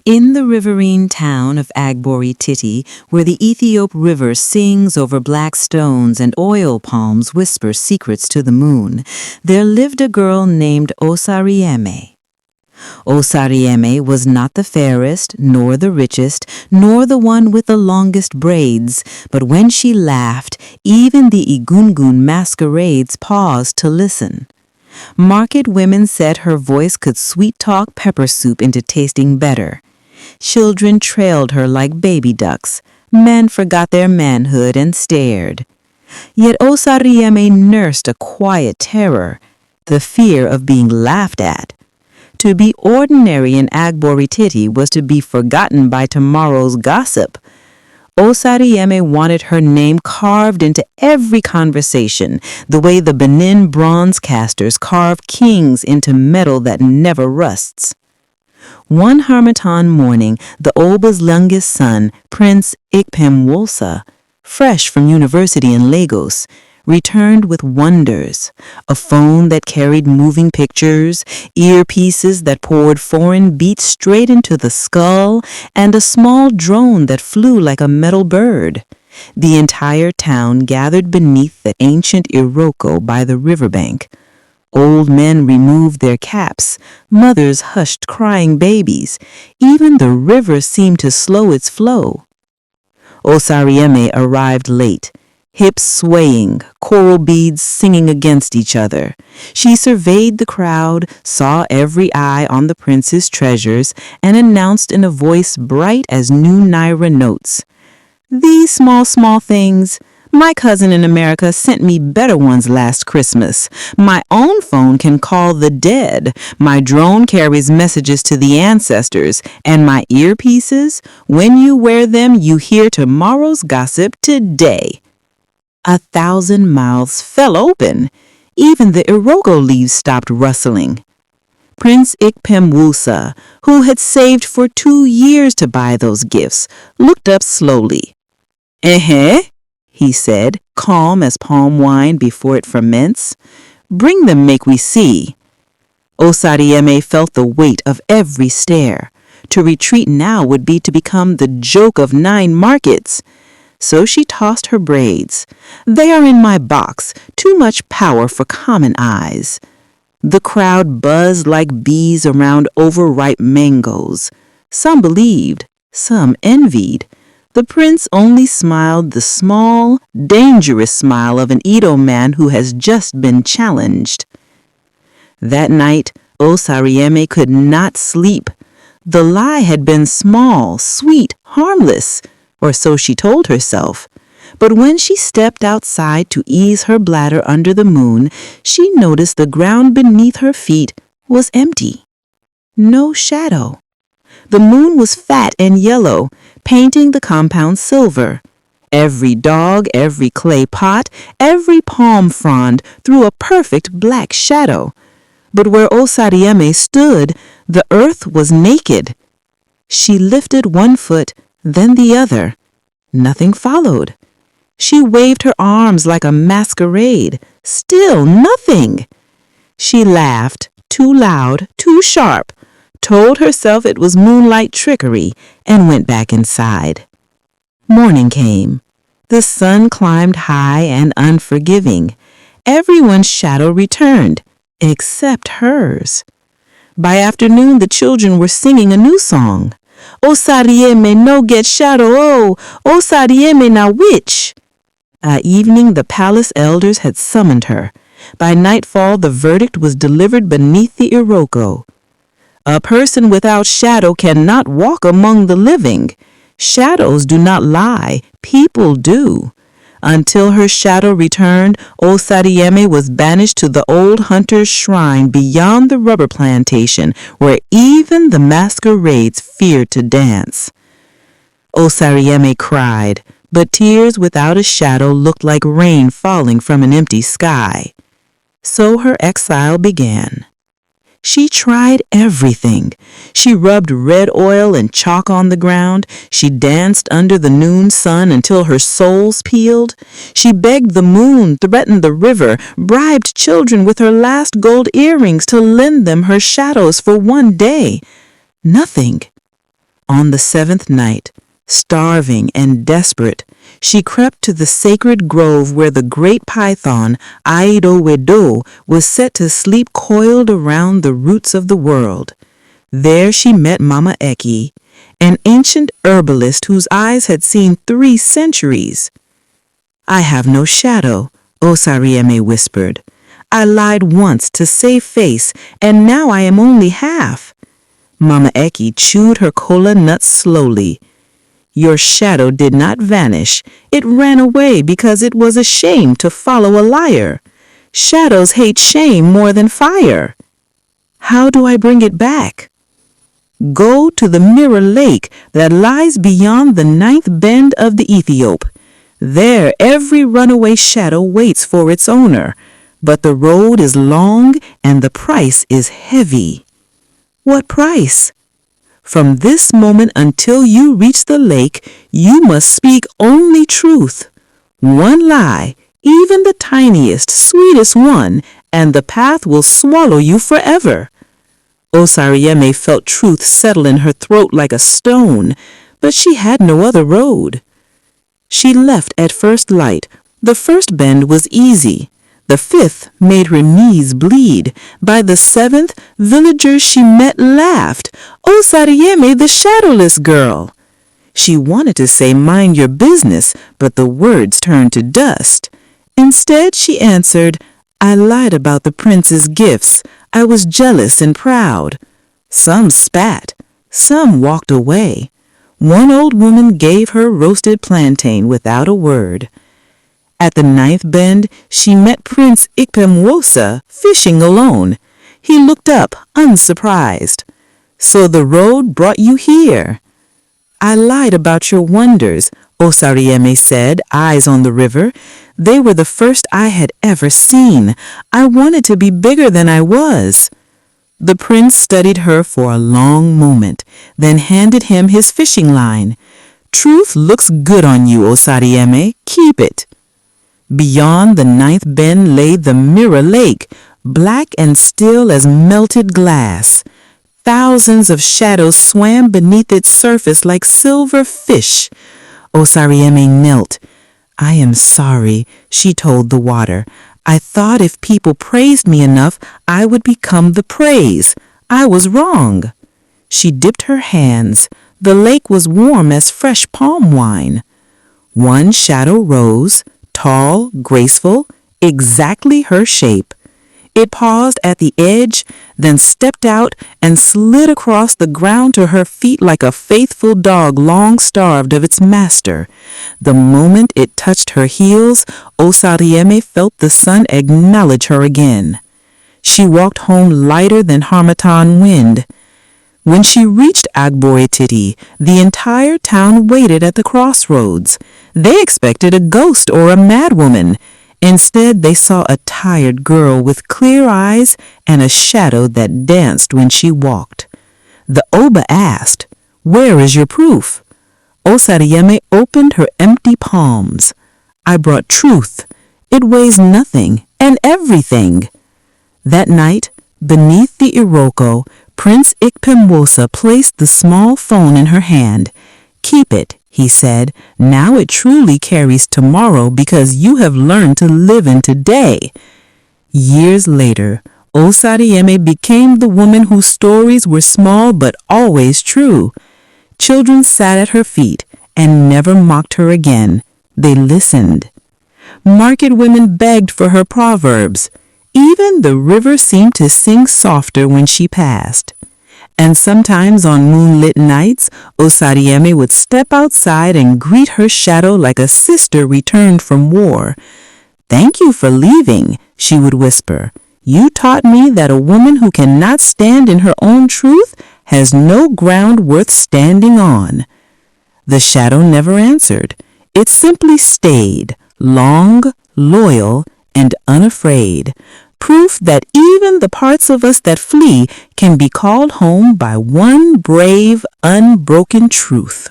In the riverine town of Agbori Titi, where the Ethiop River sings over black stones and oil palms whisper secrets to the moon, there lived a girl named Osarieme. Osarieme was not the fairest, nor the richest, nor the one with the longest braids, but when she laughed, even the Igungun masquerades paused to listen. Market women said her voice could sweet-talk pepper soup into tasting better. Children trailed her like baby ducks. Men forgot their manhood and stared. Yet Osarieme nursed a quiet terror, the fear of being laughed at. To be ordinary in Agbori Titi was to be forgotten by tomorrow's gossip. Osarieme wanted her name carved into every conversation, the way the Benin bronze casters carve kings into metal that never rusts. One Harmattan morning, the Oba's youngest son, Prince Ikpemwolsa, fresh from university in Lagos, returned with wonders: a phone that carried moving pictures, earpieces that poured foreign beats straight into the skull, and a small drone that flew like a metal bird. The entire town gathered beneath the ancient Iroko by the riverbank. Old men removed their caps, mothers hushed crying babies. Even the river seemed to slow its flow. Osarieme arrived late, hips swaying, coral beads singing against each other. She surveyed the crowd, saw every eye on the prince's treasures, and announced in a voice bright as new Naira notes, "These small things. My cousin in America sent me better ones last Christmas. My own phone can call the dead. My drone carries messages to the ancestors. And my earpieces, when you wear them, you hear tomorrow's gossip today." 1,000 mouths fell open. Even the Iroko leaves stopped rustling. Prince Ikpemwolsa, who had saved for 2 years to buy those gifts, looked up slowly. He said, calm as palm wine before it ferments. "Bring them, make we see." Osarieme felt the weight of every stare. To retreat now would be to become the joke of 9 markets. So she tossed her braids. "They are in my box, too much power for common eyes." The crowd buzzed like bees around overripe mangoes. Some believed, some envied. The prince only smiled the small, dangerous smile of an Edo man who has just been challenged. That night, Osarieme could not sleep. The lie had been small, sweet, harmless, or so she told herself. But when she stepped outside to ease her bladder under the moon, she noticed the ground beneath her feet was empty. No shadow. The moon was fat and yellow, painting the compound silver. Every dog, every clay pot, every palm frond threw a perfect black shadow. But where Osarieme stood, the earth was naked. She lifted one foot, then the other. Nothing followed. She waved her arms like a masquerade. Still nothing. She laughed, too loud, too sharp, told herself it was moonlight trickery, and went back inside. Morning came. The sun climbed high and unforgiving. Everyone's shadow returned, except hers. By afternoon, the children were singing a new song. "Osarieme no get shadow, oh, Osarieme na witch." Evening, the palace elders had summoned her. By nightfall, the verdict was delivered beneath the Iroko. "A person without shadow cannot walk among the living. Shadows do not lie, people do." Until her shadow returned, Osarieme was banished to the old hunter's shrine beyond the rubber plantation, where even the masquerades feared to dance. Osarieme cried, but tears without a shadow looked like rain falling from an empty sky. So her exile began. She tried everything. She rubbed red oil and chalk on the ground. She danced under the noon sun until her soles peeled. She begged the moon, threatened the river, bribed children with her last gold earrings to lend them her shadows for one day. Nothing. On the seventh night, starving and desperate, she crept to the sacred grove where the great python, Aidowedo, was set to sleep coiled around the roots of the world. There she met Mama Eki, an ancient herbalist whose eyes had seen 3 centuries. "I have no shadow," Osarieme whispered. "I lied once to save face, and now I am only half." Mama Eki chewed her kola nuts slowly. "Your shadow did not vanish. It ran away because it was ashamed to follow a liar. Shadows hate shame more than fire." "How do I bring it back?" "Go to the mirror lake that lies beyond the 9th bend of the Ethiop. There every runaway shadow waits for its owner, but the road is long and the price is heavy." "What price?" "From this moment until you reach the lake, you must speak only truth. One lie, even the tiniest, sweetest one, and the path will swallow you forever." Osarieme felt truth settle in her throat like a stone, but she had no other road. She left at first light. The first bend was easy. The 5th made her knees bleed. By the 7th, villagers she met laughed. "Osarieme, the shadowless girl." She wanted to say, "Mind your business," but the words turned to dust. Instead, she answered, "I lied about the prince's gifts. I was jealous and proud." Some spat. Some walked away. One old woman gave her roasted plantain without a word. At the 9th bend, she met Prince Ikpemwosa fishing alone. He looked up, unsurprised. "So the road brought you here?" "I lied about your wonders," Osarieme said, eyes on the river. "They were the first I had ever seen. I wanted to be bigger than I was." The prince studied her for a long moment, then handed him his fishing line. "Truth looks good on you, Osarieme. Keep it." Beyond the 9th bend lay the mirror lake, black and still as melted glass. Thousands of shadows swam beneath its surface like silver fish. Osarieme knelt. "I am sorry," she told the water. "I thought if people praised me enough, I would become the praise. I was wrong." She dipped her hands. The lake was warm as fresh palm wine. One shadow rose, tall, graceful, exactly her shape. It paused at the edge, then stepped out and slid across the ground to her feet like a faithful dog long starved of its master. The moment it touched her heels, Osarieme felt the sun acknowledge her again. She walked home lighter than harmattan wind. When she reached Agboetiti, the entire town waited at the crossroads. They expected a ghost or a madwoman. Instead, they saw a tired girl with clear eyes and a shadow that danced when she walked. The Oba asked, "Where is your proof?" Osarieme opened her empty palms. "I brought truth. It weighs nothing and everything." That night, beneath the Iroko, Prince Ikpemwosa placed the small phone in her hand. "Keep it," he said. "Now it truly carries tomorrow because you have learned to live in today." Years later, Osarieme became the woman whose stories were small but always true. Children sat at her feet and never mocked her again. They listened. Market women begged for her proverbs. Even the river seemed to sing softer when she passed. And sometimes on moonlit nights, Osarieme would step outside and greet her shadow like a sister returned from war. "Thank you for leaving," she would whisper. "You taught me that a woman who cannot stand in her own truth has no ground worth standing on." The shadow never answered. It simply stayed, long, loyal, and unafraid. Proof that even the parts of us that flee can be called home by one brave, unbroken truth.